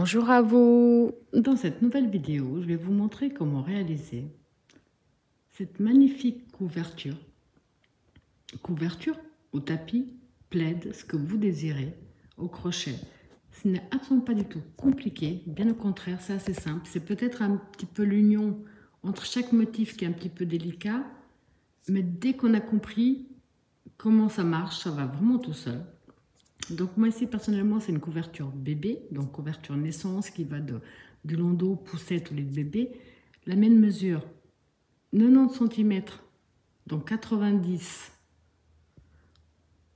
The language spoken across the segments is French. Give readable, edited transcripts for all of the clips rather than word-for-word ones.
Bonjour à vous! Dans cette nouvelle vidéo, je vais vous montrer comment réaliser cette magnifique couverture. Couverture au tapis, plaid, ce que vous désirez, au crochet. Ce n'est absolument pas du tout compliqué, bien au contraire, c'est assez simple. C'est peut-être un petit peu l'union entre chaque motif qui est un petit peu délicat, mais dès qu'on a compris comment ça marche, ça va vraiment tout seul. Donc moi ici personnellement c'est une couverture bébé, donc couverture naissance qui va du landau, poussette ou lit de bébé. La mienne mesure 90 cm, donc 90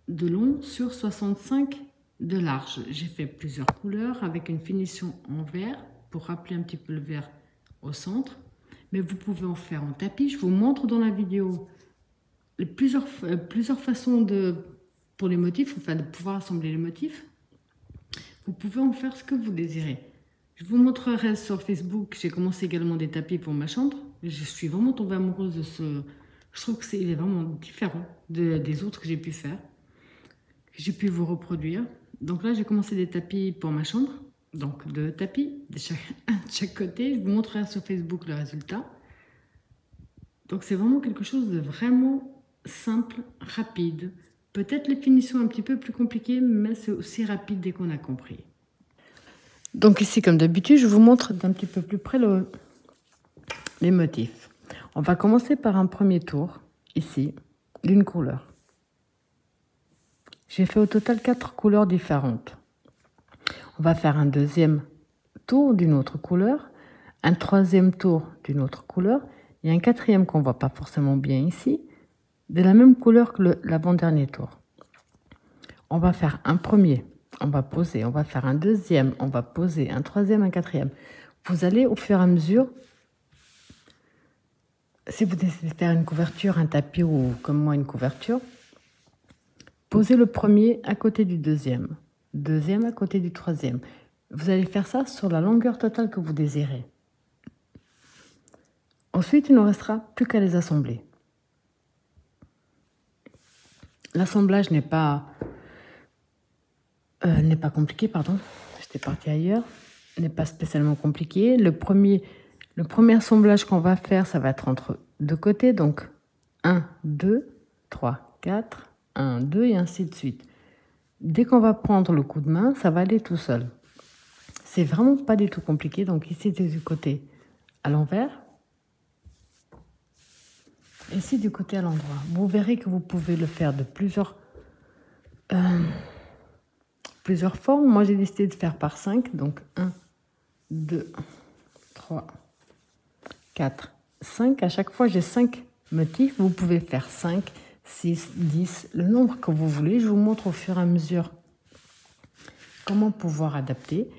de long sur 65 de large. J'ai fait plusieurs couleurs avec une finition en vert pour rappeler un petit peu le vert au centre. Mais vous pouvez en faire en tapis. Je vous montre dans la vidéo plusieurs façons pour les motifs, enfin de pouvoir assembler les motifs. Vous pouvez en faire ce que vous désirez. Je vous montrerai sur Facebook, j'ai commencé également des tapis pour ma chambre. Je suis vraiment tombée amoureuse de ce... Je trouve que il est vraiment différent des autres que j'ai pu faire, que j'ai pu vous reproduire. Donc là, j'ai commencé des tapis pour ma chambre. Donc deux tapis, de chaque côté. Je vous montrerai sur Facebook le résultat. Donc c'est vraiment quelque chose de vraiment simple, rapide. Peut-être les finitions un petit peu plus compliquées, mais c'est aussi rapide dès qu'on a compris. Donc ici, comme d'habitude, je vous montre d'un petit peu plus près les motifs. On va commencer par un premier tour, ici, d'une couleur. J'ai fait au total 4 couleurs différentes. On va faire un deuxième tour d'une autre couleur, un troisième tour d'une autre couleur, et un quatrième qu'on ne voit pas forcément bien ici, de la même couleur que l'avant-dernier tour. On va faire un premier, on va poser, on va faire un deuxième, on va poser un troisième, un quatrième. Vous allez au fur et à mesure, si vous décidez de faire une couverture, un tapis ou comme moi une couverture, posez le premier à côté du deuxième, deuxième à côté du troisième. Vous allez faire ça sur la longueur totale que vous désirez. Ensuite, il ne restera plus qu'à les assembler. L'assemblage n'est pas compliqué, pardon. J'étais partie ailleurs. N'est pas spécialement compliqué. Le premier assemblage qu'on va faire, ça va être entre deux côtés. Donc 1, 2, 3, 4, 1, 2 et ainsi de suite. Dès qu'on va prendre le coup de main, ça va aller tout seul. C'est vraiment pas du tout compliqué. Donc ici, c'est du côté à l'envers. Ici, du côté à l'endroit. Vous verrez que vous pouvez le faire de plusieurs formes. Moi, j'ai décidé de faire par 5. Donc 1, 2, 3, 4, 5. À chaque fois, j'ai 5 motifs. Vous pouvez faire 5, 6, 10, le nombre que vous voulez. Je vous montre au fur et à mesure comment pouvoir adapter.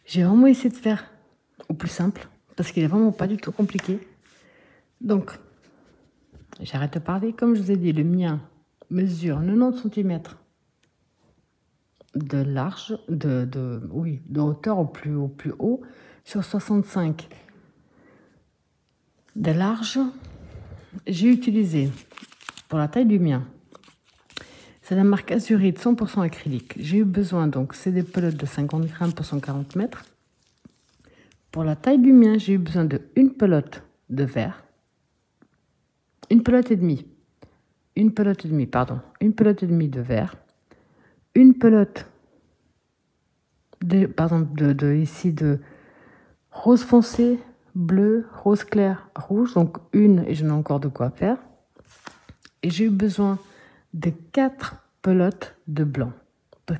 J'ai vraiment essayé de faire au plus simple parce qu'il n'est vraiment pas du tout compliqué. Donc, j'arrête de parler. Comme je vous ai dit, le mien mesure 90 cm de large, de hauteur au plus haut, sur 65 de large. J'ai utilisé, pour la taille du mien, c'est la marque Azurite 100% acrylique. J'ai eu besoin, donc c'est des pelotes de 50 grammes pour 140 mètres. Pour la taille du mien, j'ai eu besoin de une pelote de verre, une pelote et demie de verre, une pelote de rose foncé, bleu, rose clair, rouge, donc une, et j'en ai encore de quoi faire. Et j'ai eu besoin de 4 pelotes de blanc,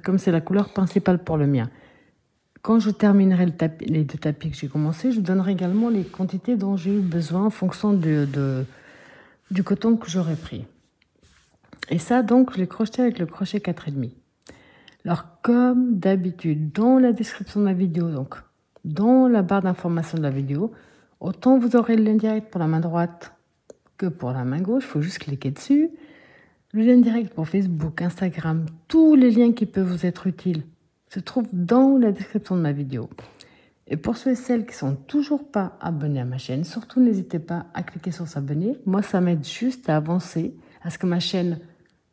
comme c'est la couleur principale pour le mien. Quand je terminerai les 2 tapis que j'ai commencé, je donnerai également les quantités dont j'ai eu besoin en fonction du coton que j'aurais pris. Et ça, donc, je l'ai crocheté avec le crochet 4,5. Alors, comme d'habitude, dans la description de ma vidéo, donc dans la barre d'information de la vidéo, autant vous aurez le lien direct pour la main droite que pour la main gauche. Il faut juste cliquer dessus. Le lien direct pour Facebook, Instagram, tous les liens qui peuvent vous être utiles se trouvent dans la description de ma vidéo. Et pour ceux et celles qui ne sont toujours pas abonnés à ma chaîne, surtout n'hésitez pas à cliquer sur s'abonner. Moi, ça m'aide juste à avancer, à ce que ma chaîne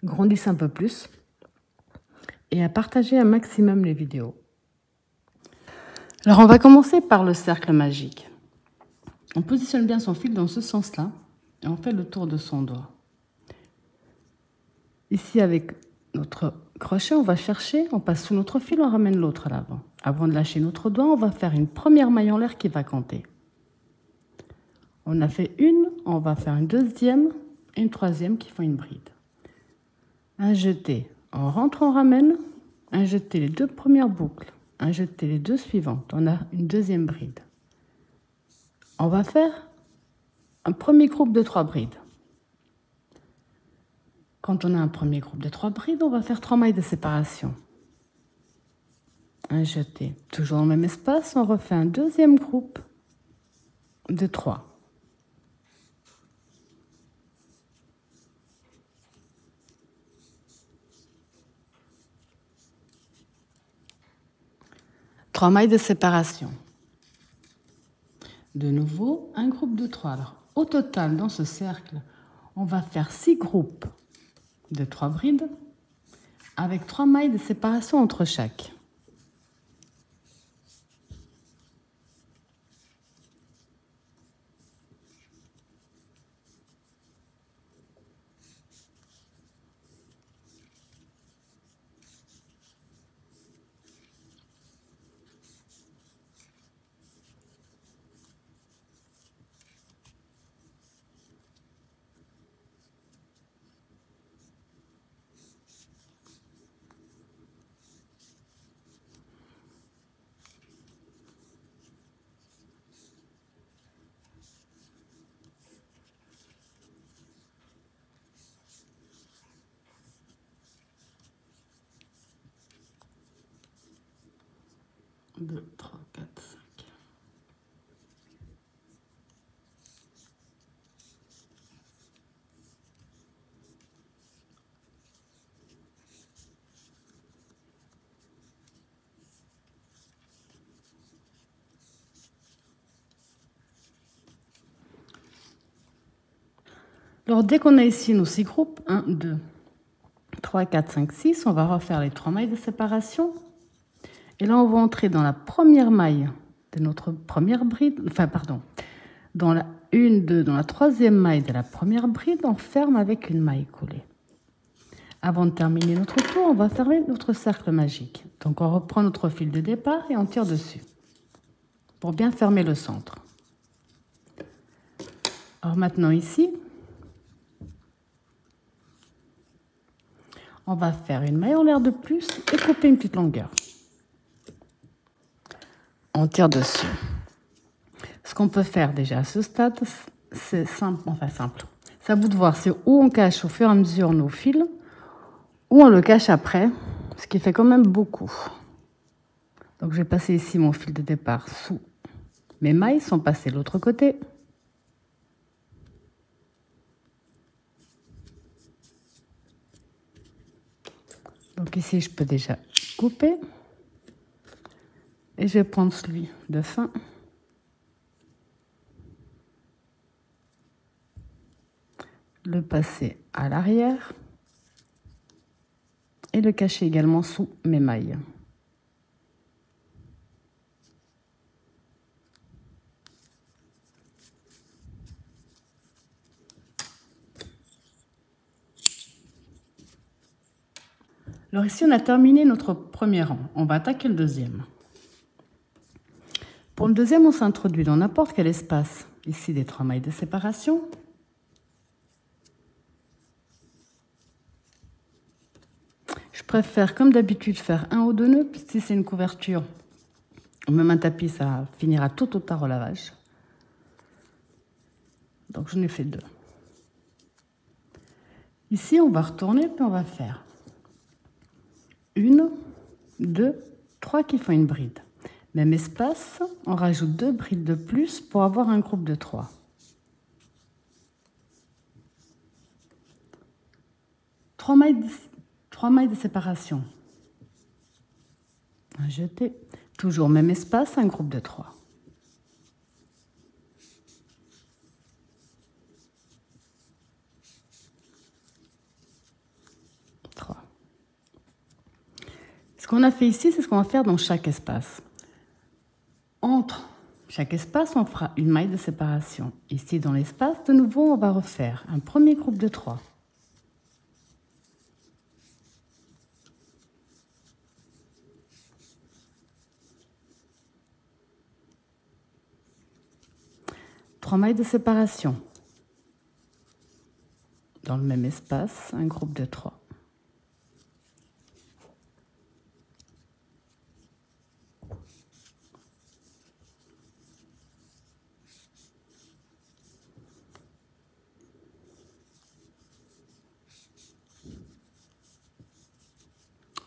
grandisse un peu plus et à partager un maximum les vidéos. Alors, on va commencer par le cercle magique. On positionne bien son fil dans ce sens-là et on fait le tour de son doigt. Ici, avec notre crochet, on va chercher, on passe sous notre fil, on ramène l'autre à l'avant. Avant de lâcher notre doigt, on va faire une première maille en l'air qui va compter. On a fait une, on va faire une deuxième et une troisième qui font une bride. Un jeté, on rentre, on ramène, un jeté les deux premières boucles, un jeté les deux suivantes, on a une deuxième bride. On va faire un premier groupe de 3 brides. Quand on a un premier groupe de 3 brides, on va faire 3 mailles de séparation. Un jeté, toujours dans le même espace, on refait un deuxième groupe de 3. Trois mailles de séparation. De nouveau, un groupe de 3. Alors, au total, dans ce cercle, on va faire 6 groupes de 3 brides avec 3 mailles de séparation entre chaque. Deux, trois, quatre, cinq. Alors, dès qu'on a ici nos 6 groupes, 1, 2, 3, 4, 5, 6, on va refaire les 3 mailles de séparation. Et là, on va entrer dans la première maille de notre première bride, enfin, pardon, dans la 1, 2, dans la troisième maille de la première bride, on ferme avec une maille coulée. Avant de terminer notre tour, on va fermer notre cercle magique. Donc, on reprend notre fil de départ et on tire dessus pour bien fermer le centre. Alors maintenant ici, on va faire une maille en l'air de plus et couper une petite longueur. On tire dessus. Ce qu'on peut faire déjà à ce stade, c'est simple, enfin simple. C'est à vous de voir, c'est où on cache au fur et à mesure nos fils, ou on le cache après, ce qui fait quand même beaucoup. Donc je vais passer ici mon fil de départ sous mes mailles, sont passées de l'autre côté. Donc ici, je peux déjà couper. Et je vais prendre celui de fin. Le passer à l'arrière. Et le cacher également sous mes mailles. Alors ici, on a terminé notre premier rang. On va attaquer le deuxième. Pour le deuxième, on s'introduit dans n'importe quel espace. Ici, des 3 mailles de séparation. Je préfère, comme d'habitude, faire 1 ou 2 nœuds, puisque si c'est une couverture, ou même un tapis, ça finira tout au tard au lavage. Donc, j'en ai fait 2. Ici, on va retourner, puis on va faire 1, 2, 3 qui font une bride. Même espace, on rajoute 2 brides de plus pour avoir un groupe de 3. 3 mailles de séparation. Un jeté. Toujours même espace, un groupe de 3. Ce qu'on a fait ici, c'est ce qu'on va faire dans chaque espace. Chaque espace, on fera une maille de séparation. Ici, dans l'espace, de nouveau, on va refaire un premier groupe de 3. Trois mailles de séparation. Dans le même espace, un groupe de 3.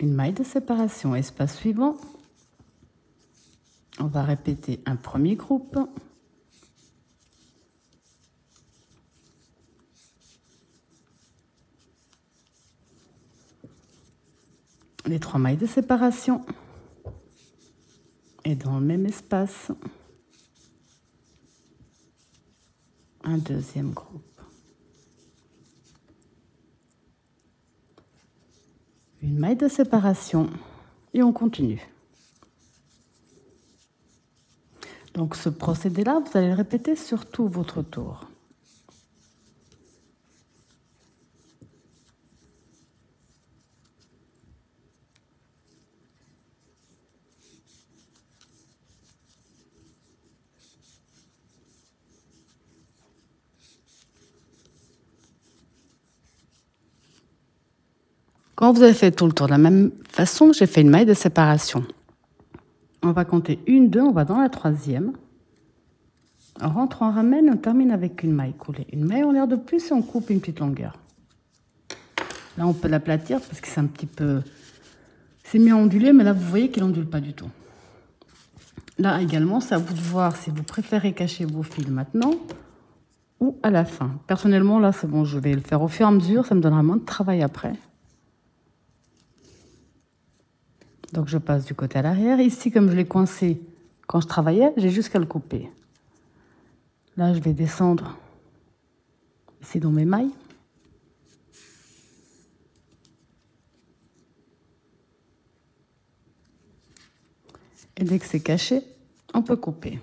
Une maille de séparation. Espace suivant, on va répéter un premier groupe. Les 3 mailles de séparation. Et dans le même espace, un deuxième groupe. Une maille de séparation et on continue. Donc ce procédé-là, vous allez le répéter sur tout votre tour. Quand vous avez fait tout le tour de la même façon, j'ai fait une maille de séparation. On va compter 1, 2, on va dans la troisième. On rentre, on ramène, on termine avec une maille coulée. Une maille en l'air de plus et on coupe une petite longueur. Là, on peut l'aplatir parce que c'est un petit peu... C'est mieux ondulé, mais là, vous voyez qu'il n'ondule pas du tout. Là également, c'est à vous de voir si vous préférez cacher vos fils maintenant ou à la fin. Personnellement, là, c'est bon, je vais le faire au fur et à mesure, ça me donnera moins de travail après. Donc, je passe du côté à l'arrière. Ici, comme je l'ai coincé quand je travaillais, j'ai juste qu'à le couper. Là, je vais descendre ici dans mes mailles. Et dès que c'est caché, on peut couper.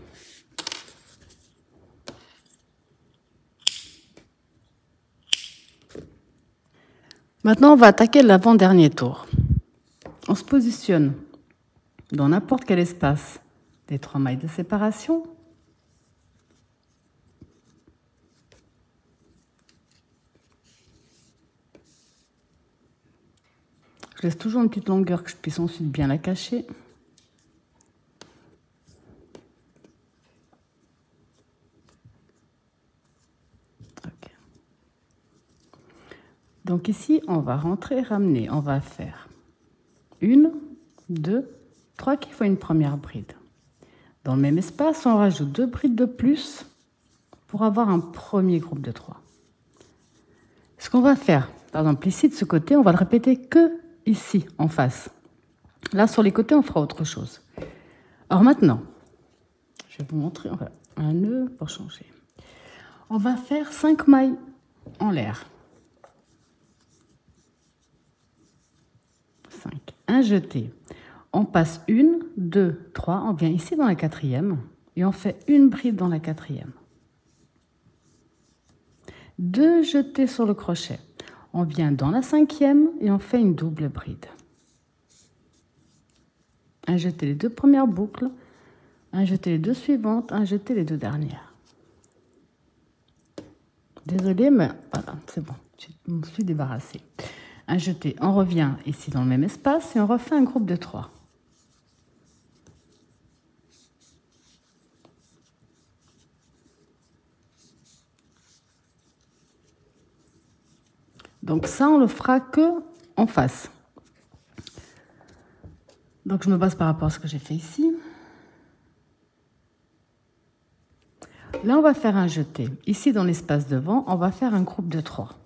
Maintenant, on va attaquer l'avant-dernier tour. On se positionne dans n'importe quel espace des 3 mailles de séparation. Je laisse toujours une petite longueur que je puisse ensuite bien la cacher. Okay. Donc ici, on va rentrer, ramener. On va faire 1, 2, 3 qui font une première bride. Dans le même espace, on rajoute 2 brides de plus pour avoir un premier groupe de 3. Ce qu'on va faire, par exemple ici de ce côté, on va le répéter que ici, en face. Là, sur les côtés, on fera autre chose. Alors maintenant, je vais vous montrer, on va un nœud pour changer. On va faire 5 mailles en l'air. 5. Un jeté. On passe 1, 2, 3. On vient ici dans la quatrième et on fait une bride dans la quatrième. 2 jetés sur le crochet. On vient dans la cinquième et on fait une double bride. Un jeté les 2 premières boucles, un jeté les 2 suivantes, un jeté les 2 dernières. Désolée, mais voilà, c'est bon, je me suis débarrassée. Un jeté, on revient ici dans le même espace et on refait un groupe de 3. Donc ça, on le fera que en face. Donc je me base par rapport à ce que j'ai fait ici. Là, on va faire un jeté. Ici, dans l'espace devant, on va faire un groupe de 3.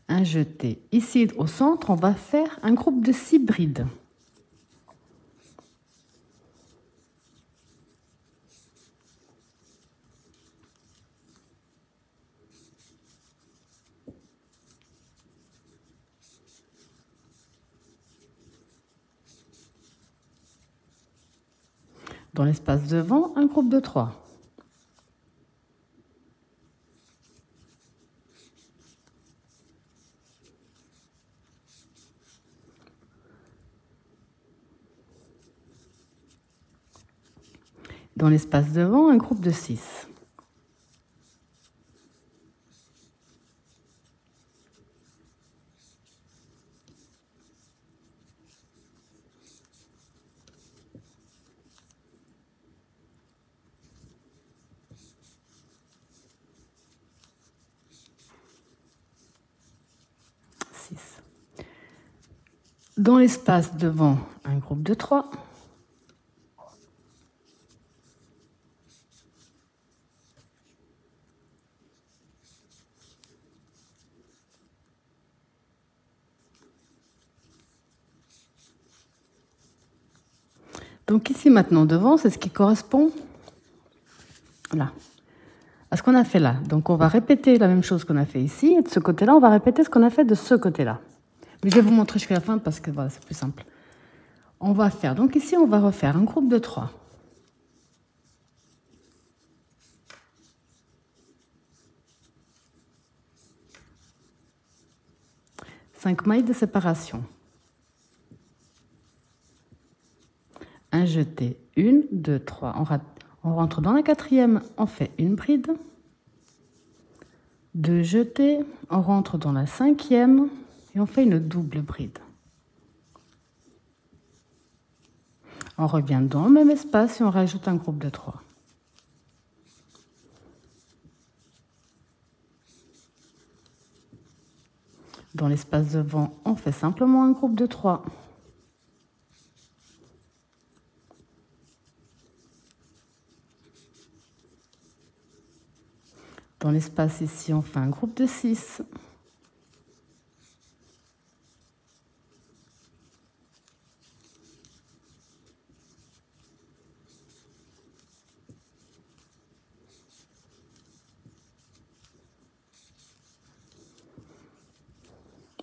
Un jeté. Ici, au centre, on va faire un groupe de 6 brides. Dans l'espace devant, un groupe de 3. Dans l'espace devant, un groupe de 6. Dans l'espace devant, un groupe de 3. Donc ici maintenant devant, c'est ce qui correspond là, à ce qu'on a fait là. Donc on va répéter la même chose qu'on a fait ici, et de ce côté-là, on va répéter ce qu'on a fait de ce côté-là. Mais je vais vous montrer jusqu'à la fin parce que voilà, c'est plus simple. On va faire, donc ici on va refaire un groupe de 3. 5 mailles de séparation. Un jeté, 1, 2, 3. On rentre dans la quatrième, on fait une bride. 2 jetés, on rentre dans la cinquième et on fait une double bride. On revient dans le même espace et on rajoute un groupe de 3. Dans l'espace devant, on fait simplement un groupe de 3. Dans l'espace ici, on fait un groupe de 6.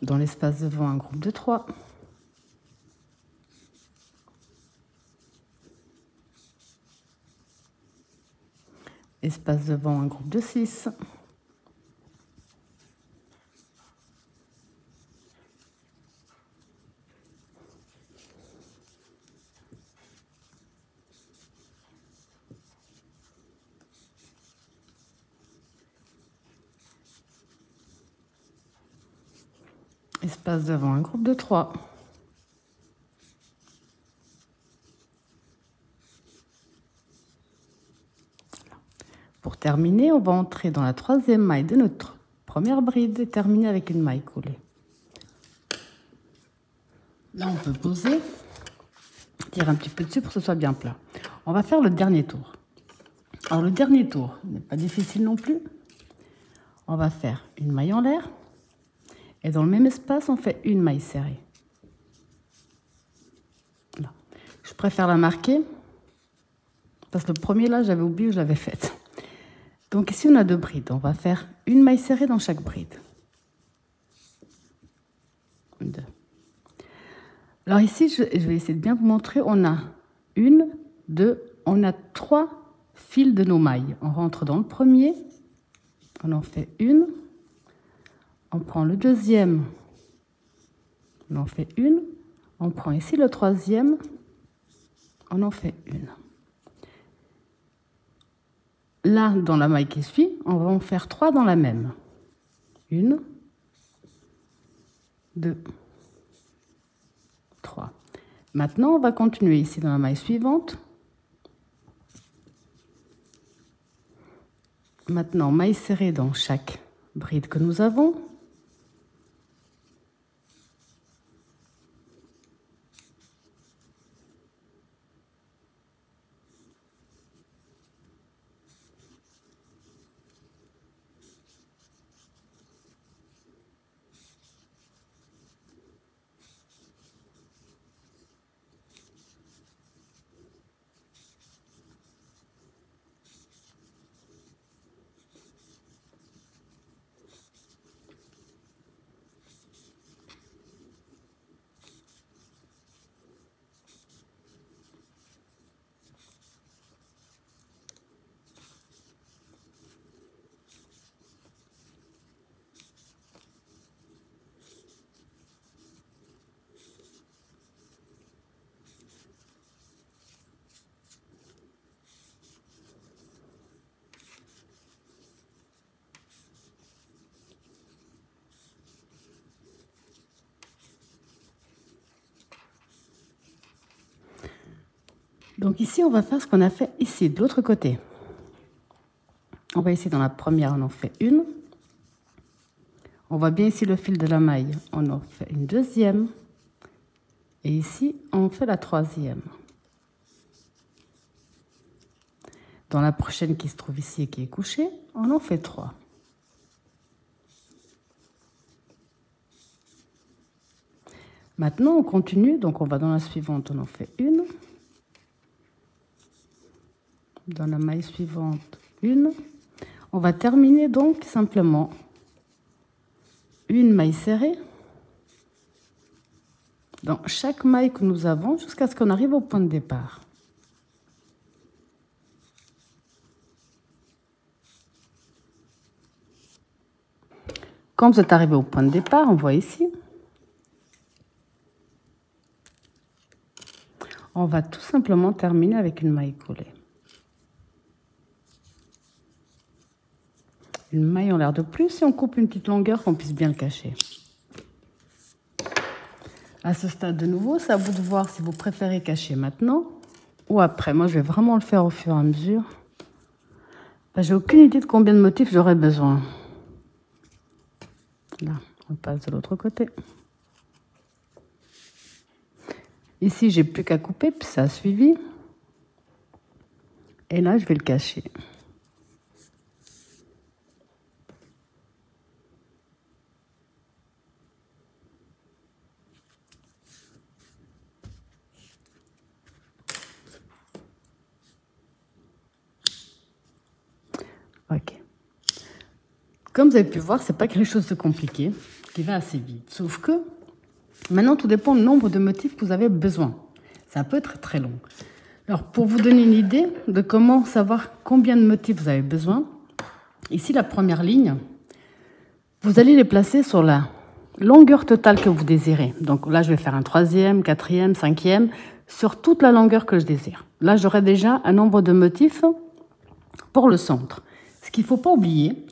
Dans l'espace devant, un groupe de 3. Espace devant, un groupe de 6. Espace devant, un groupe de 3. Pour terminer, on va entrer dans la troisième maille de notre première bride et terminer avec une maille coulée. Là, on peut poser, tirer un petit peu dessus pour que ce soit bien plat. On va faire le dernier tour. Alors, le dernier tour n'est pas difficile non plus. On va faire une maille en l'air. Et dans le même espace, on fait une maille serrée. Là. Je préfère la marquer, parce que le premier là, j'avais oublié où je l'avais faite. Donc ici, on a 2 brides. On va faire une maille serrée dans chaque bride. 2. Alors ici, je vais essayer de bien vous montrer. On a 1, 2, on a 3 fils de nos mailles. On rentre dans le premier, on en fait une. On prend le deuxième, on en fait une. On prend ici le troisième, on en fait une. Là, dans la maille qui suit, on va en faire 3 dans la même. 1, 2, 3. Maintenant, on va continuer ici dans la maille suivante. Maintenant, maille serrée dans chaque bride que nous avons. Donc ici, on va faire ce qu'on a fait ici, de l'autre côté. On va ici dans la première, on en fait une. On voit bien ici le fil de la maille, on en fait une deuxième. Et ici, on fait la troisième. Dans la prochaine qui se trouve ici et qui est couchée, on en fait 3. Maintenant, on continue, donc on va dans la suivante, on en fait une. Dans la maille suivante, une. On va terminer donc simplement une maille serrée dans chaque maille que nous avons jusqu'à ce qu'on arrive au point de départ. Quand vous êtes arrivé au point de départ, on voit ici, on va tout simplement terminer avec une maille collée. Une maille en l'air de plus et on coupe une petite longueur qu'on puisse bien le cacher. À ce stade de nouveau, c'est à vous de voir si vous préférez cacher maintenant ou après. Moi, je vais vraiment le faire au fur et à mesure. J'ai aucune idée de combien de motifs j'aurai besoin. Là, on passe de l'autre côté. Ici, j'ai plus qu'à couper, puis ça a suivi. Et là, je vais le cacher. Ok. Comme vous avez pu voir, c'est pas quelque chose de compliqué, qui va assez vite. Sauf que, maintenant, tout dépend du nombre de motifs que vous avez besoin. Ça peut être très long. Alors, pour vous donner une idée de comment savoir combien de motifs vous avez besoin, ici, la première ligne, vous allez les placer sur la longueur totale que vous désirez. Donc là, je vais faire un 3e, 4e, 5e, sur toute la longueur que je désire. Là, j'aurai déjà un nombre de motifs pour le centre. Ce qu'il ne faut pas oublier,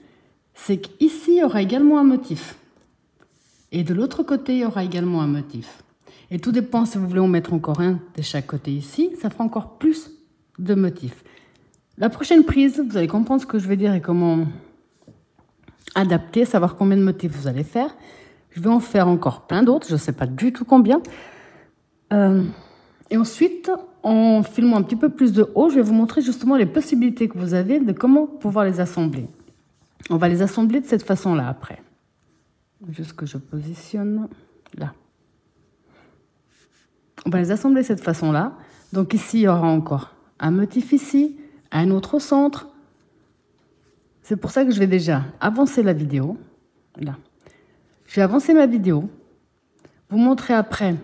c'est qu'ici, il y aura également un motif. Et de l'autre côté, il y aura également un motif. Et tout dépend si vous voulez en mettre encore un de chaque côté ici, ça fera encore plus de motifs. La prochaine prise, vous allez comprendre ce que je vais dire et comment adapter, savoir combien de motifs vous allez faire. Je vais en faire encore plein d'autres, je ne sais pas du tout combien. Et ensuite, en filmant un petit peu plus de haut, je vais vous montrer justement les possibilités que vous avez de comment pouvoir les assembler. On va les assembler de cette façon-là après. Juste que je positionne là. On va les assembler de cette façon-là. Donc ici, il y aura encore un motif ici, un autre au centre. C'est pour ça que je vais déjà avancer la vidéo. Là. Je vais avancer ma vidéo. Vous montrer après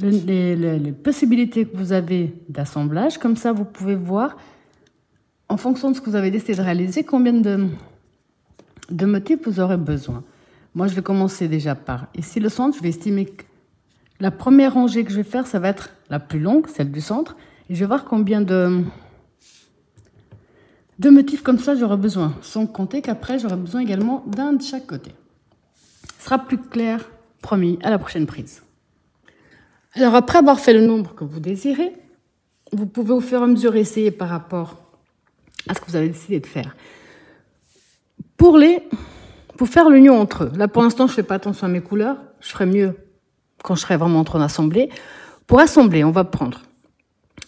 les possibilités que vous avez d'assemblage. Comme ça, vous pouvez voir, en fonction de ce que vous avez décidé de réaliser, combien de motifs vous aurez besoin. Moi, je vais commencer déjà par ici le centre. Je vais estimer que la première rangée que je vais faire, ça va être la plus longue, celle du centre. Et je vais voir combien de motifs comme ça j'aurai besoin. Sans compter qu'après, j'aurai besoin également d'un de chaque côté. Ce sera plus clair, promis, à la prochaine prise. Alors, après avoir fait le nombre que vous désirez, vous pouvez au fur et à mesure essayer par rapport à ce que vous avez décidé de faire. Pour faire l'union entre eux, là pour l'instant je ne fais pas attention à mes couleurs, je ferai mieux quand je serai vraiment en train d'assembler. Pour assembler, on va prendre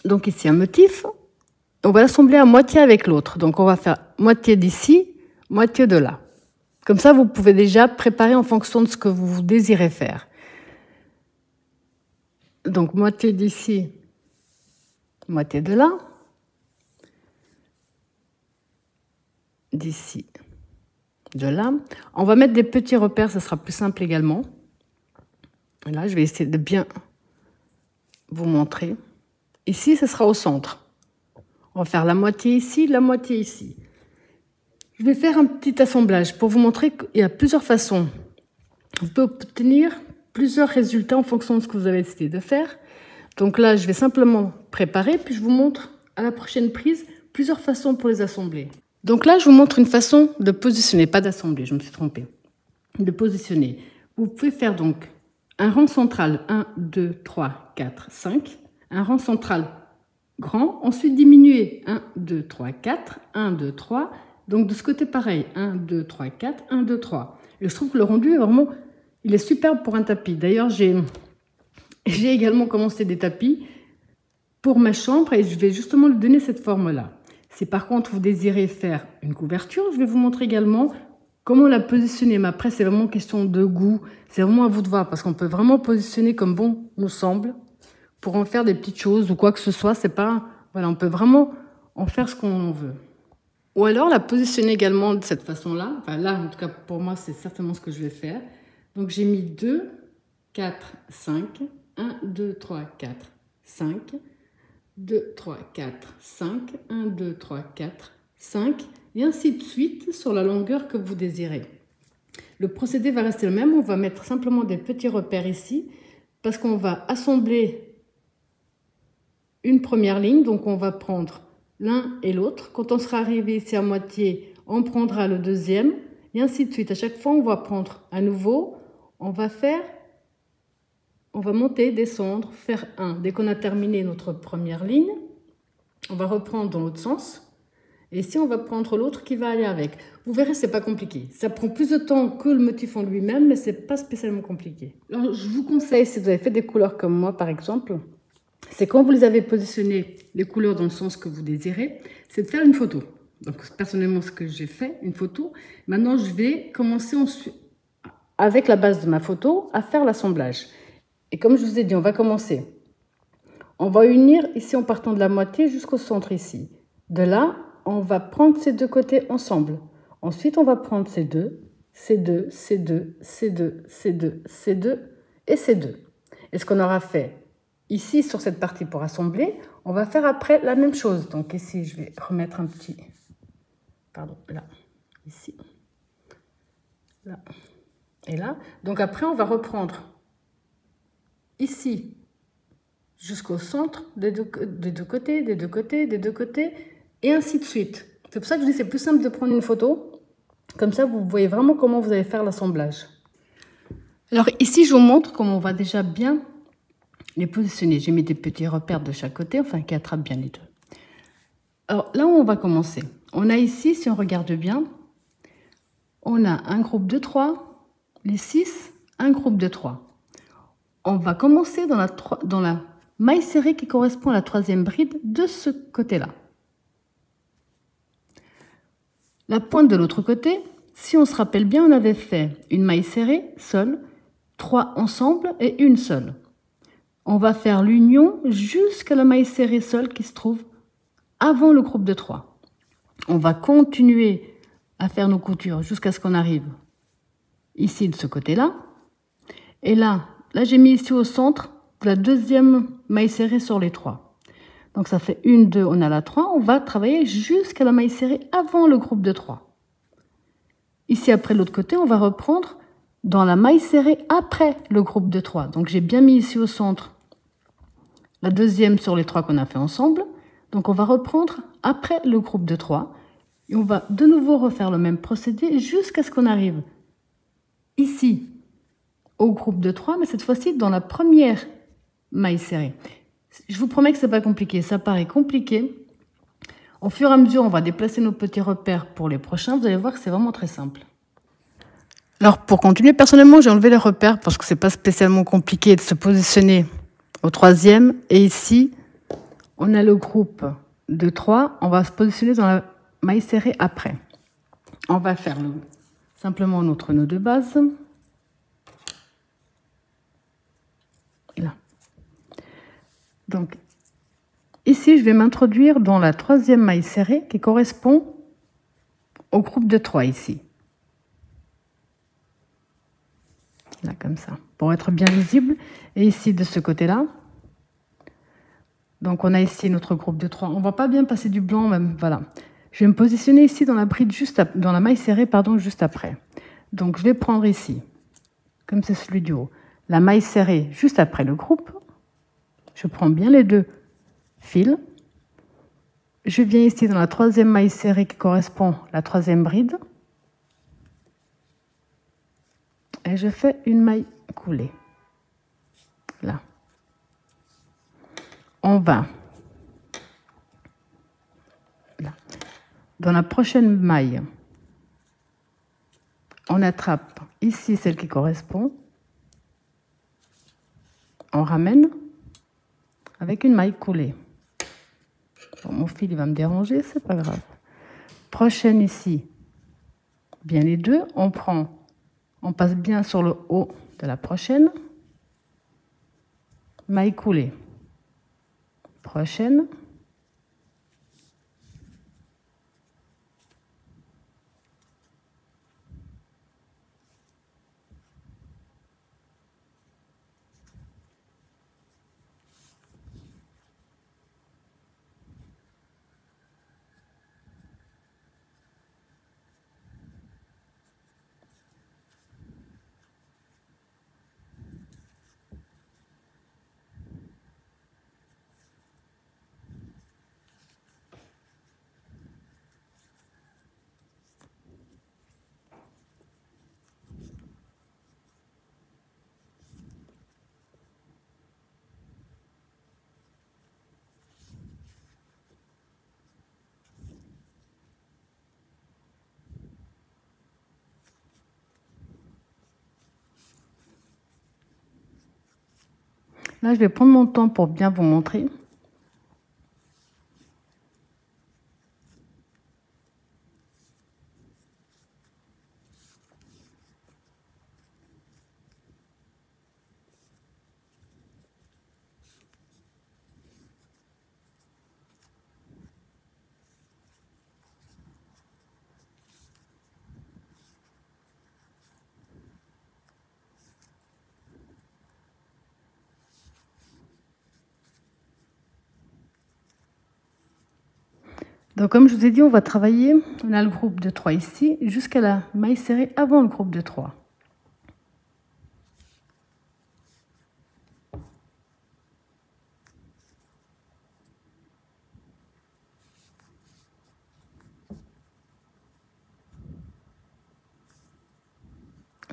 donc ici un motif, on va l'assembler à moitié avec l'autre. Donc on va faire moitié d'ici, moitié de là. Comme ça, vous pouvez déjà préparer en fonction de ce que vous désirez faire. Donc moitié d'ici, moitié de là, d'ici, de là. On va mettre des petits repères, ça sera plus simple également. Là, je vais essayer de bien vous montrer. Ici, ce sera au centre. On va faire la moitié ici, la moitié ici. Je vais faire un petit assemblage pour vous montrer qu'il y a plusieurs façons. Vous pouvez obtenir plusieurs résultats en fonction de ce que vous avez décidé de faire. Donc là, je vais simplement préparer, puis je vous montre à la prochaine prise plusieurs façons pour les assembler. Donc là, je vous montre une façon de positionner, pas d'assembler, je me suis trompée. De positionner. Vous pouvez faire donc un rang central, 1, 2, 3, 4, 5. Un rang central grand, ensuite diminuer. 1, 2, 3, 4, 1, 2, 3. Donc de ce côté pareil, 1, 2, 3, 4, 1, 2, 3. Et je trouve que le rendu est vraiment, il est superbe pour un tapis. D'ailleurs, j'ai également commencé des tapis pour ma chambre et je vais justement lui donner cette forme-là. Si par contre vous désirez faire une couverture, je vais vous montrer également comment la positionner. Mais après, c'est vraiment question de goût. C'est vraiment à vous de voir parce qu'on peut vraiment positionner comme bon nous semble pour en faire des petites choses ou quoi que ce soit. C'est pas, voilà, on peut vraiment en faire ce qu'on veut. Ou alors la positionner également de cette façon-là. Enfin là, en tout cas, pour moi, c'est certainement ce que je vais faire. Donc j'ai mis 2, 4, 5. 1, 2, 3, 4, 5. 2, 3, 4, 5. 1, 2, 3, 4, 5. Et ainsi de suite sur la longueur que vous désirez. Le procédé va rester le même. On va mettre simplement des petits repères ici parce qu'on va assembler une première ligne. Donc on va prendre l'un et l'autre. Quand on sera arrivé ici à moitié, on prendra le deuxième et ainsi de suite. À chaque fois, on va prendre à nouveau, on va monter, descendre, faire un. Dès qu'on a terminé notre première ligne, on va reprendre dans l'autre sens. Et ici, on va prendre l'autre qui va aller avec. Vous verrez, c'est pas compliqué. Ça prend plus de temps que le motif en lui-même, mais c'est pas spécialement compliqué. Alors, je vous conseille, si vous avez fait des couleurs comme moi, par exemple, c'est quand vous les avez positionnées, les couleurs dans le sens que vous désirez, c'est de faire une photo. Donc, personnellement, ce que j'ai fait, une photo. Maintenant, je vais commencer ensuite, avec la base de ma photo, à faire l'assemblage. Et comme je vous ai dit, on va commencer. On va unir ici en partant de la moitié jusqu'au centre ici. De là, on va prendre ces deux côtés ensemble. Ensuite, on va prendre ces deux, ces deux, ces deux, ces deux, ces deux, ces deux et ces deux. Et ce qu'on aura fait ici sur cette partie pour assembler, on va faire après la même chose. Donc ici, je vais remettre un petit... Pardon, là, ici, là et là. Donc après, on va reprendre ici jusqu'au centre des deux côtés, des deux côtés, des deux côtés, et ainsi de suite. C'est pour ça que je dis que c'est plus simple de prendre une photo. Comme ça, vous voyez vraiment comment vous allez faire l'assemblage. Alors ici, je vous montre comment on va déjà bien les positionner. J'ai mis des petits repères de chaque côté, enfin qui attrapent bien les deux. Alors là où on va commencer, on a ici, si on regarde bien, on a un groupe de 3, les 6, un groupe de 3. On va commencer dans la maille serrée qui correspond à la troisième bride de ce côté-là. La pointe de l'autre côté, si on se rappelle bien, on avait fait une maille serrée seule, 3 ensemble et une seule. On va faire l'union jusqu'à la maille serrée seule qui se trouve avant le groupe de 3. On va continuer à faire nos coutures jusqu'à ce qu'on arrive ici de ce côté-là. Et là j'ai mis ici au centre de la deuxième maille serrée sur les 3. Donc ça fait 1, 2, on a la 3. On va travailler jusqu'à la maille serrée avant le groupe de 3. Ici, après l'autre côté, on va reprendre dans la maille serrée après le groupe de 3. Donc j'ai bien mis ici au centre la deuxième sur les 3 qu'on a fait ensemble. Donc on va reprendre après le groupe de 3. Et on va de nouveau refaire le même procédé jusqu'à ce qu'on arrive ici au groupe de 3, mais cette fois-ci dans la première maille serrée. Je vous promets que ce n'est pas compliqué, ça paraît compliqué. Au fur et à mesure, on va déplacer nos petits repères pour les prochains. Vous allez voir que c'est vraiment très simple. Alors pour continuer, personnellement, j'ai enlevé les repères parce que ce n'est pas spécialement compliqué de se positionner au troisième. Et ici, on a le groupe de 3. On va se positionner dans la maille serrée après. On va faire simplement notre nœud de base. Là. Donc, ici, je vais m'introduire dans la troisième maille serrée qui correspond au groupe de 3 ici. Là, comme ça, pour être bien visible. Et ici, de ce côté-là. Donc, on a ici notre groupe de 3. On ne va pas bien passer du blanc, même. Voilà. Je vais me positionner ici dans la bride dans la maille serrée, pardon, juste après. Donc, je vais prendre ici, comme c'est celui du haut, la maille serrée juste après le groupe. Je prends bien les deux fils. Je viens ici dans la troisième maille serrée qui correspond à la troisième bride. Et je fais une maille coulée. Là. On va Dans la prochaine maille, on attrape ici celle qui correspond. On ramène avec une maille coulée. Bon, mon fil il va me déranger, c'est pas grave. Prochaine ici, bien les deux, on passe bien sur le haut de la prochaine. Maille coulée. Prochaine. Là, je vais prendre mon temps pour bien vous montrer. Donc, comme je vous ai dit, on va travailler, on a le groupe de 3 ici, jusqu'à la maille serrée avant le groupe de 3.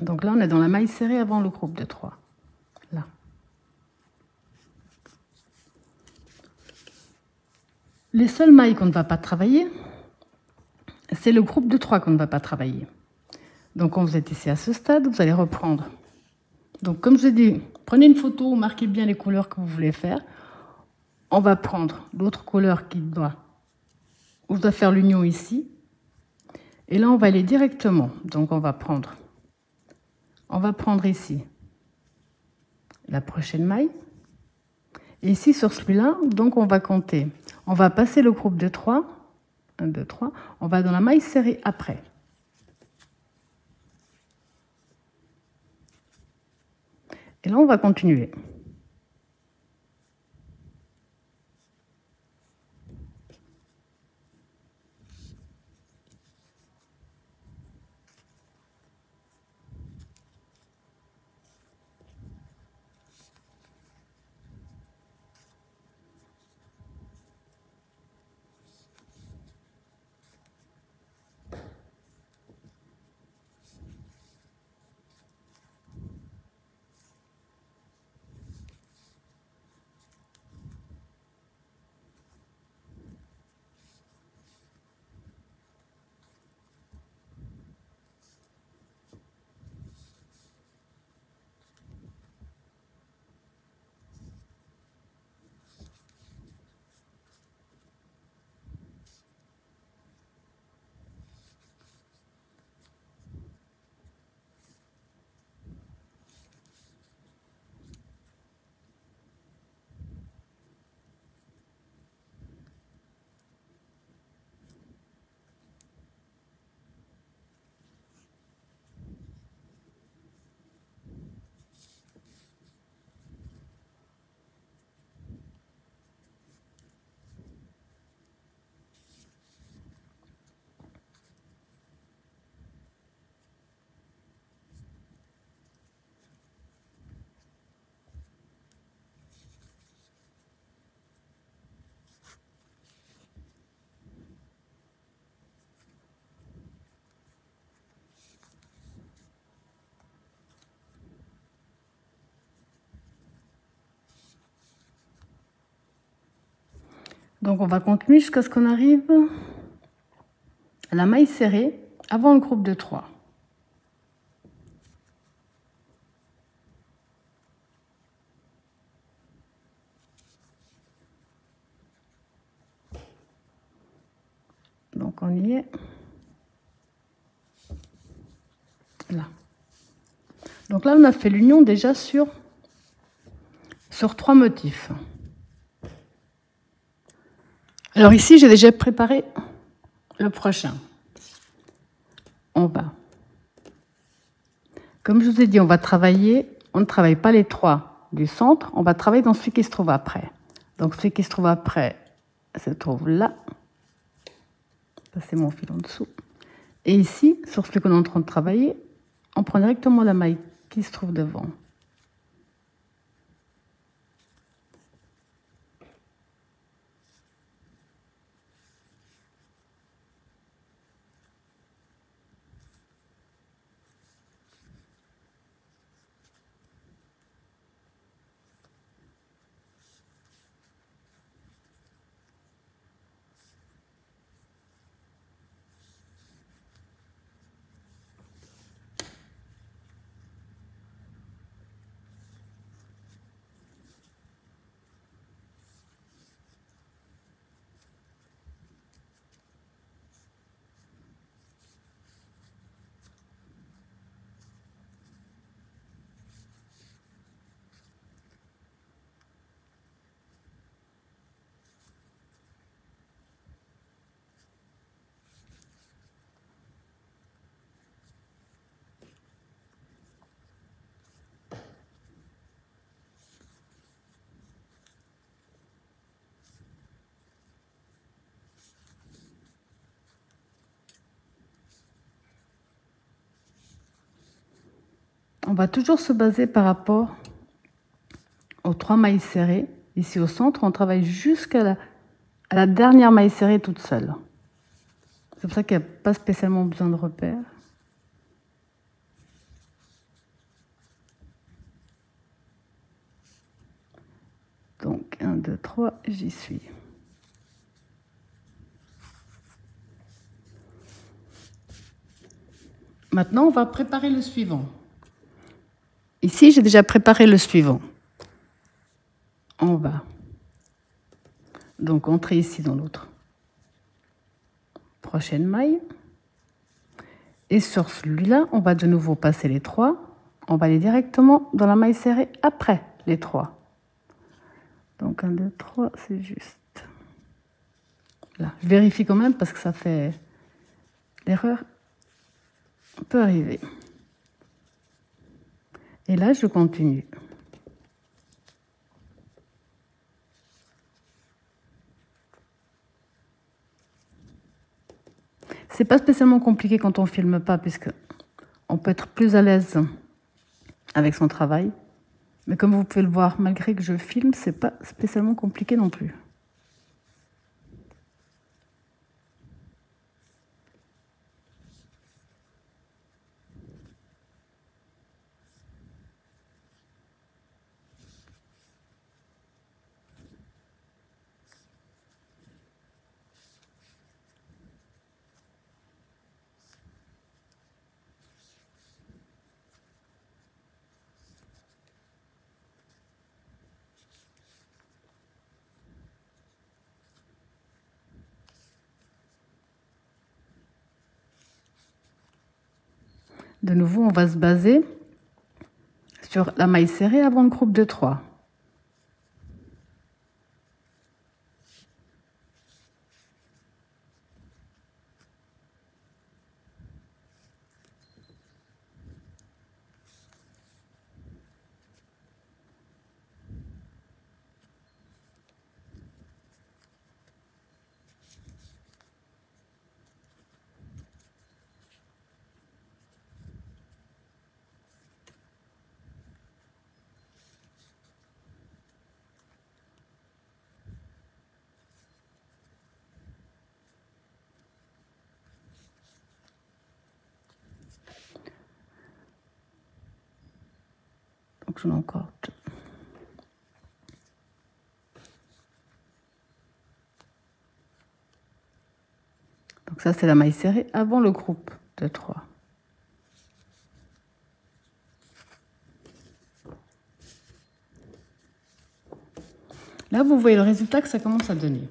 Donc là, on est dans la maille serrée avant le groupe de 3. Là. Les seules mailles qu'on ne va pas travailler, c'est le groupe de 3 qu'on ne va pas travailler. Donc, quand vous êtes ici à ce stade, vous allez reprendre. Donc, comme je vous ai dit, prenez une photo, marquez bien les couleurs que vous voulez faire. On va prendre l'autre couleur où je dois faire l'union ici. Et là, on va aller directement. Donc, on va prendre ici la prochaine maille. Et ici, sur celui-là, donc on va compter. On va passer le groupe de 3. 1, 2, 3. On va dans la maille serrée après. Et là, on va continuer. Donc, on va continuer jusqu'à ce qu'on arrive la maille serrée avant le groupe de 3. Donc on y est. Là. Donc là, on a fait l'union déjà sur 3 motifs. Alors ici, j'ai déjà préparé le prochain. En bas. Comme je vous ai dit, on va travailler, on ne travaille pas les 3 du centre, on va travailler dans celui qui se trouve après. Donc celui qui se trouve après se trouve là. Passer mon fil en dessous. Et ici, sur celui qu'on est en train de travailler, on prend directement la maille qui se trouve devant. On va toujours se baser par rapport aux 3 mailles serrées. Ici au centre, on travaille jusqu'à la dernière maille serrée toute seule. C'est pour ça qu'il n'y a pas spécialement besoin de repères. Donc 1, 2, 3, j'y suis. Maintenant, on va préparer le suivant. Ici, j'ai déjà préparé le suivant. En bas. Donc, entrer ici dans l'autre. Prochaine maille. Et sur celui-là, on va de nouveau passer les 3. On va aller directement dans la maille serrée après les 3. Donc 1, 2, 3, c'est juste. Là, je vérifie quand même parce que ça fait... L'erreur peut arriver. Et là, je continue. C'est pas spécialement compliqué quand on filme pas, puisque on peut être plus à l'aise avec son travail. Mais comme vous pouvez le voir, malgré que je filme, c'est pas spécialement compliqué non plus. De nouveau, on va se baser sur la maille serrée avant le groupe de 3. Donc j'en ai encore deux. Donc Ça, c'est la maille serrée avant le groupe de 3. Là, vous voyez le résultat que ça commence à donner.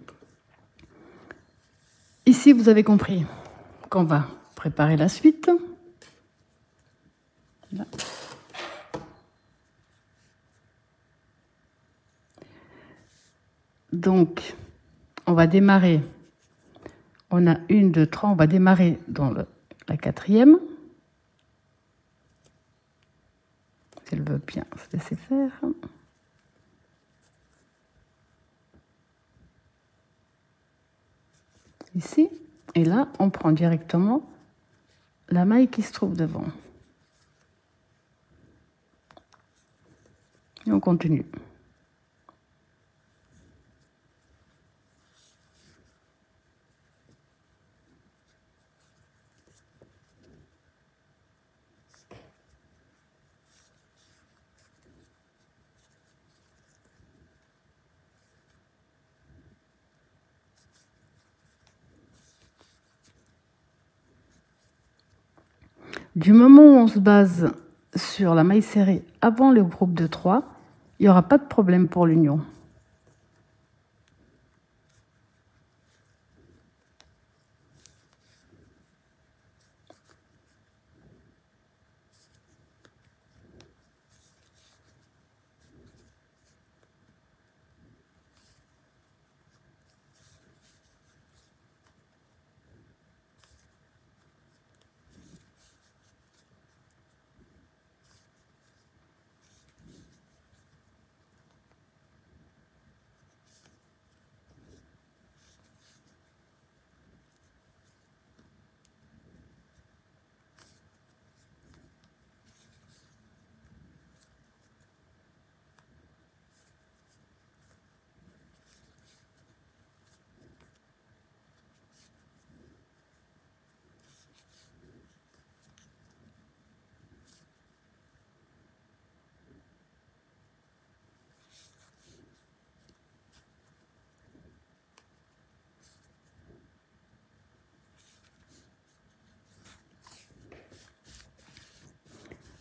Ici, vous avez compris qu'on va préparer la suite. Là. Donc, on va démarrer. On a 1, 2, 3. On va démarrer dans la 4e. Si elle veut bien se laisser faire. Ici. Et là, on prend directement la maille qui se trouve devant. Et on continue. Du moment où on se base sur la maille serrée avant le groupe de 3, il n'y aura pas de problème pour l'union.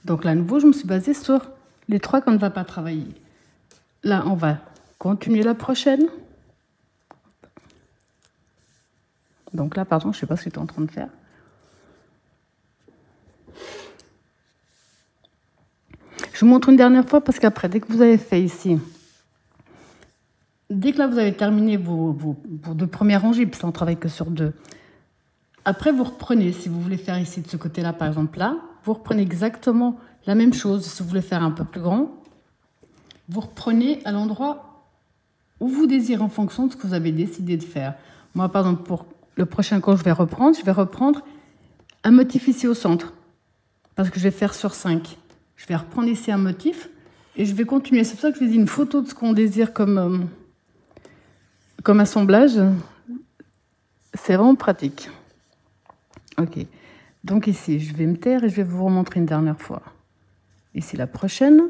Donc là, à nouveau, je me suis basée sur les 3 qu'on ne va pas travailler. Là, on va continuer la prochaine. Donc là, pardon, je ne sais pas ce que tu es en train de faire. Je vous montre une dernière fois parce qu'après, dès que vous avez fait ici, dès que là, vous avez terminé vos 2 premières rangées, puisque on ne travaille que sur 2. Après, vous reprenez, si vous voulez faire ici, de ce côté-là, par exemple, là, vous reprenez exactement la même chose. Si vous voulez faire un peu plus grand, vous reprenez à l'endroit où vous désirez en fonction de ce que vous avez décidé de faire. Moi, par exemple, pour le prochain cours, je vais reprendre un motif ici au centre, parce que je vais faire sur 5. Je vais reprendre ici un motif et je vais continuer. C'est pour ça que je vous ai dit une photo de ce qu'on désire comme assemblage. C'est vraiment pratique. Ok. Donc ici, je vais me taire et je vais vous remontrer une dernière fois. Ici, la prochaine.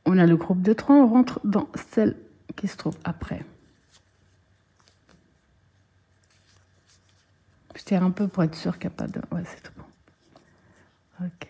On a le groupe de 3, on rentre dans celle qui se trouve après. Je tire un peu pour être sûr qu'il n'y a pas de... Ouais, c'est tout bon. Ok.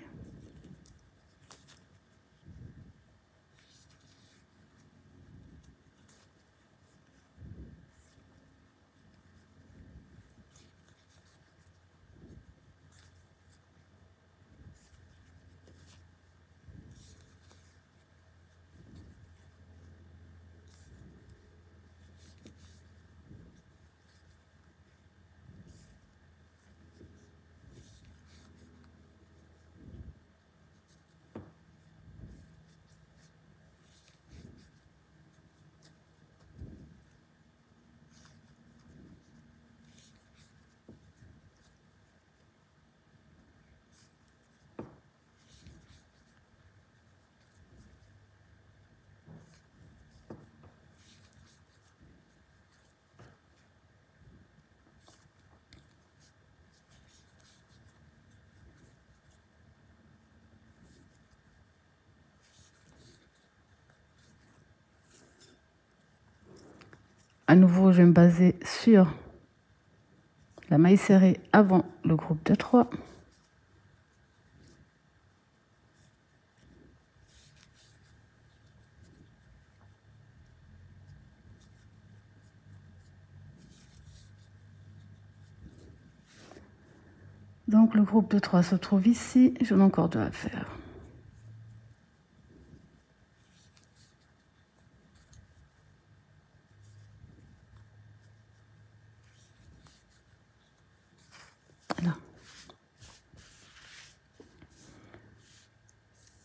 À nouveau, je vais me baser sur la maille serrée avant le groupe de 3. Donc le groupe de 3 se trouve ici, j'en ai encore 2 à faire. Là.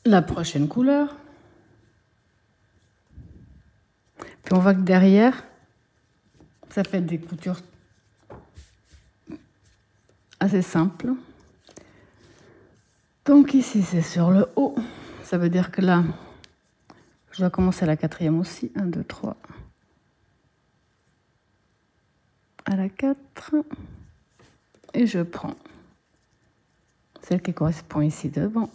La prochaine couleur. Puis on voit que derrière, ça fait des coutures assez simples. Donc ici c'est sur le haut, ça veut dire que là, je dois commencer à la 4e aussi. 1, 2, 3. À la 4. Et je prends celle qui correspond ici devant.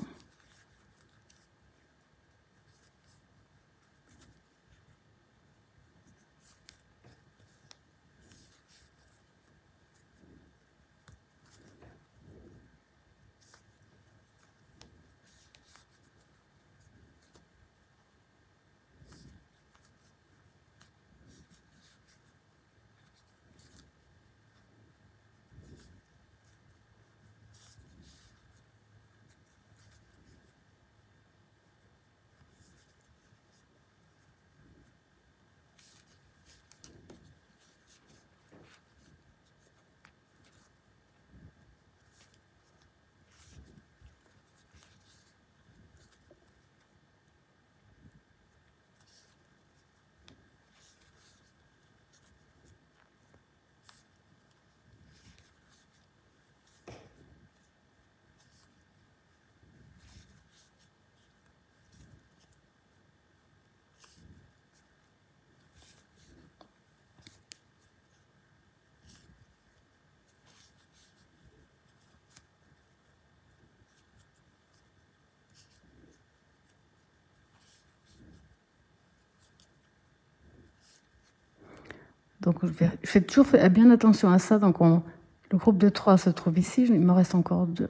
Donc je fais toujours bien attention à ça. Donc le groupe de 3 se trouve ici, il me reste encore 2.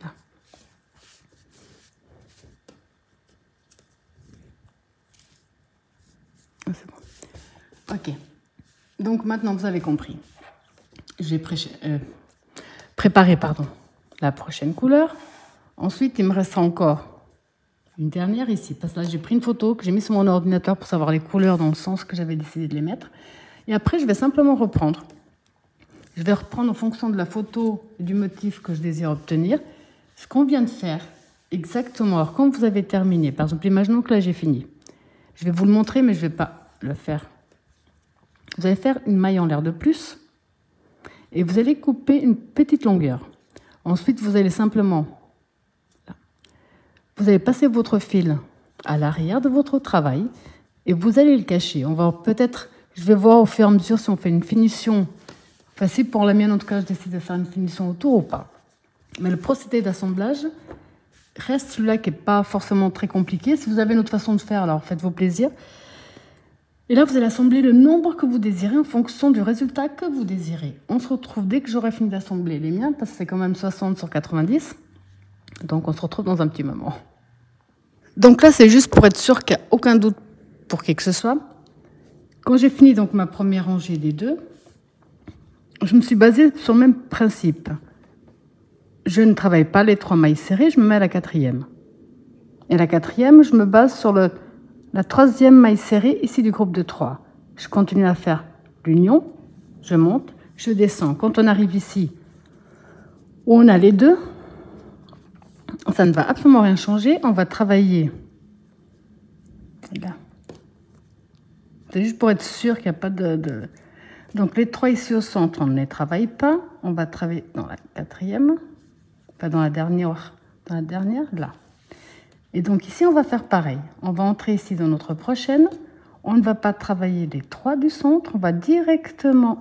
Là. Ah, c'est bon. Ok. Donc maintenant vous avez compris. J'ai préparé la prochaine couleur. Ensuite, il me restera encore une dernière ici, parce que là, j'ai pris une photo que j'ai mise sur mon ordinateur pour savoir les couleurs dans le sens que j'avais décidé de les mettre. Et après, je vais simplement reprendre. Je vais reprendre en fonction de la photo et du motif que je désire obtenir ce qu'on vient de faire exactement. Alors, quand vous avez terminé, par exemple, imaginons que là, j'ai fini. Je vais vous le montrer, mais je ne vais pas le faire. Vous allez faire une maille en l'air de plus et vous allez couper une petite longueur. Ensuite, vous allez simplement... Vous allez passer votre fil à l'arrière de votre travail et vous allez le cacher. On va peut-être... Je vais voir au fur et à mesure si on fait une finition facile. Pour la mienne, en tout cas, je décide de faire une finition autour ou pas. Mais le procédé d'assemblage reste celui-là qui n'est pas forcément très compliqué. Si vous avez une autre façon de faire, alors faites-vous plaisir. Et là, vous allez assembler le nombre que vous désirez en fonction du résultat que vous désirez. On se retrouve dès que j'aurai fini d'assembler les miens, parce que c'est quand même 60 sur 90. Donc, on se retrouve dans un petit moment. Donc là, c'est juste pour être sûr qu'il n'y a aucun doute pour qui que ce soit. Quand j'ai fini donc ma première rangée des deux, je me suis basée sur le même principe. Je ne travaille pas les 3 mailles serrées, je me mets à la 4e. Et la 4e, je me base sur la 3e maille serrée ici du groupe de 3. Je continue à faire l'union, je monte, je descends. Quand on arrive ici, où on a les deux, ça ne va absolument rien changer. On va travailler là. C'est juste pour être sûr qu'il n'y a pas de... Donc les 3 ici au centre, on ne les travaille pas. On va travailler dans la 4e, pas dans la dernière, là. Et donc ici, on va faire pareil. On va entrer ici dans notre prochaine. On ne va pas travailler les 3 du centre. On va directement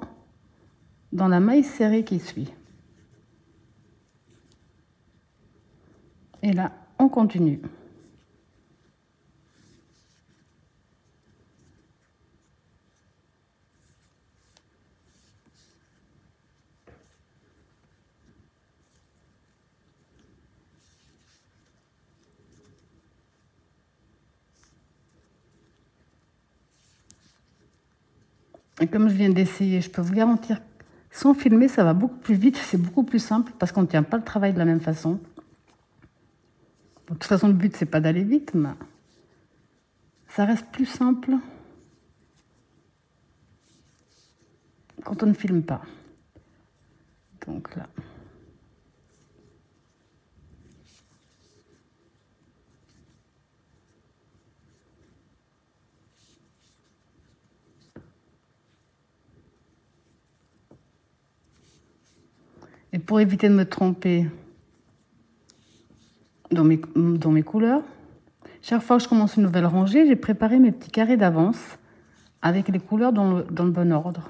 dans la maille serrée qui suit. Et là, on continue. Et comme je viens d'essayer, je peux vous garantir, sans filmer, ça va beaucoup plus vite, c'est beaucoup plus simple parce qu'on ne tient pas le travail de la même façon. De toute façon, le but, c'est pas d'aller vite, mais ça reste plus simple quand on ne filme pas. Donc là. Et pour éviter de me tromper dans mes couleurs, chaque fois que je commence une nouvelle rangée, j'ai préparé mes petits carrés d'avance avec les couleurs dans le bon ordre.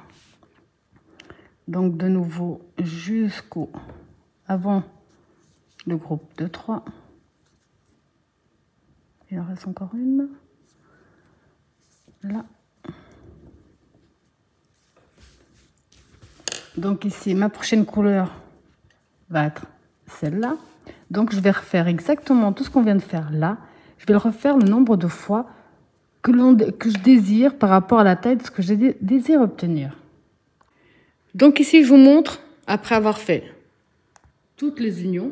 Donc de nouveau jusqu'au avant le groupe de 3. Il en reste encore une. Là. Donc ici, ma prochaine couleur va être celle-là. Donc je vais refaire exactement tout ce qu'on vient de faire là. Je vais le refaire le nombre de fois que je désire par rapport à la taille de ce que je désire obtenir. Donc ici, je vous montre, après avoir fait toutes les unions.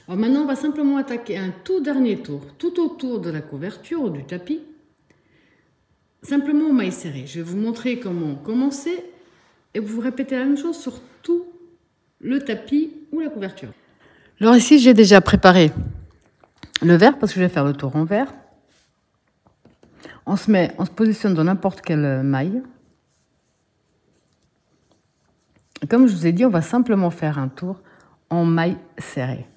Alors maintenant, on va simplement attaquer un tout dernier tour, tout autour de la couverture ou du tapis. Simplement en maille serrée. Je vais vous montrer comment commencer et vous répétez la même chose sur tout le tapis ou la couverture. Alors ici, j'ai déjà préparé le vert parce que je vais faire le tour en vert. On se positionne dans n'importe quelle maille. Comme je vous ai dit, on va simplement faire un tour en maille serrée.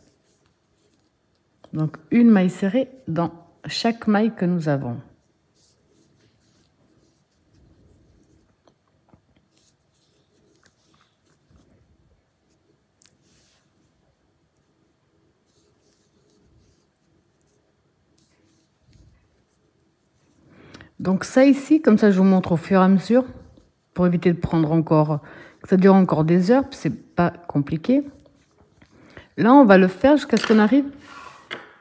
Donc une maille serrée dans chaque maille que nous avons. Donc ça ici, comme ça je vous montre au fur et à mesure, pour éviter de prendre encore, que ça dure encore des heures, c'est pas compliqué. Là, on va le faire jusqu'à ce qu'on arrive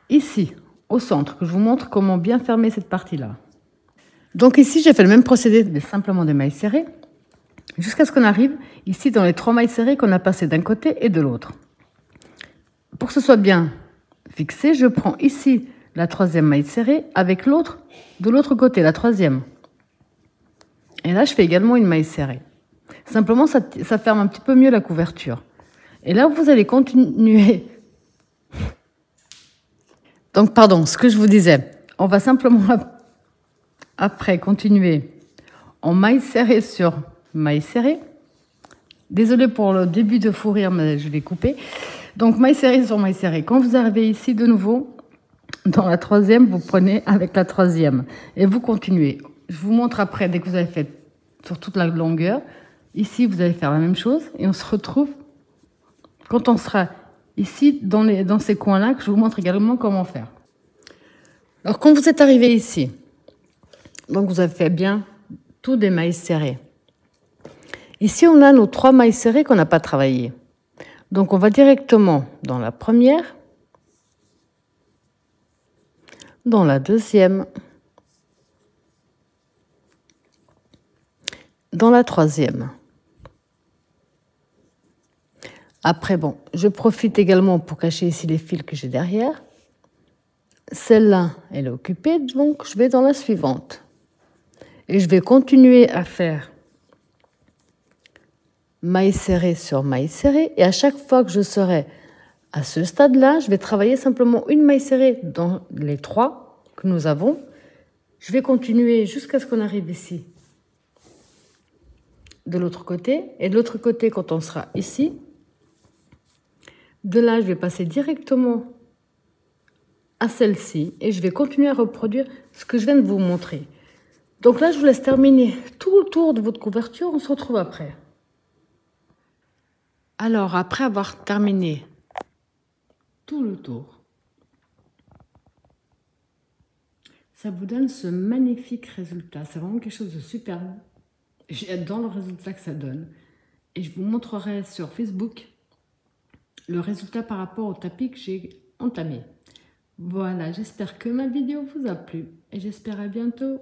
ici, au centre, que je vous montre comment bien fermer cette partie-là. Donc ici, j'ai fait le même procédé, mais simplement des mailles serrées, jusqu'à ce qu'on arrive ici dans les 3 mailles serrées qu'on a passées d'un côté et de l'autre. Pour que ce soit bien fixé, je prends ici la 3e maille serrée avec l'autre de l'autre côté, la 3e. Et là, je fais également une maille serrée. Simplement, ça ferme un petit peu mieux la couverture. Et là, vous allez continuer. Donc, pardon, ce que je vous disais, on va simplement après continuer en maille serrée sur maille serrée. Désolée pour le début de fou rire, mais je vais couper. Donc, maille serrée sur maille serrée. Quand vous arrivez ici de nouveau, dans la 3e, vous prenez avec la 3e et vous continuez. Je vous montre après, dès que vous avez fait sur toute la longueur. Ici, vous allez faire la même chose et on se retrouve quand on sera ici, dans ces coins-là, que je vous montre également comment faire. Alors, quand vous êtes arrivé ici, donc vous avez fait bien tout des mailles serrées. Ici, on a nos 3 mailles serrées qu'on n'a pas travaillées. Donc, on va directement dans la première, dans la 2e, dans la 3e. Après, bon, je profite également pour cacher ici les fils que j'ai derrière. Celle-là, elle est occupée, donc je vais dans la suivante. Et je vais continuer à faire maille serrée sur maille serrée. Et à chaque fois que je serai à ce stade-là, je vais travailler simplement une maille serrée dans les 3 que nous avons. Je vais continuer jusqu'à ce qu'on arrive ici, de l'autre côté. Et de l'autre côté, quand on sera ici, de là, je vais passer directement à celle-ci et je vais continuer à reproduire ce que je viens de vous montrer. Donc là, je vous laisse terminer tout le tour de votre couverture. On se retrouve après. Alors, après avoir terminé tout le tour, ça vous donne ce magnifique résultat. C'est vraiment quelque chose de super. J'adore le résultat que ça donne. Et je vous montrerai sur Facebook le résultat par rapport au tapis que j'ai entamé. Voilà, j'espère que ma vidéo vous a plu et j'espère à bientôt.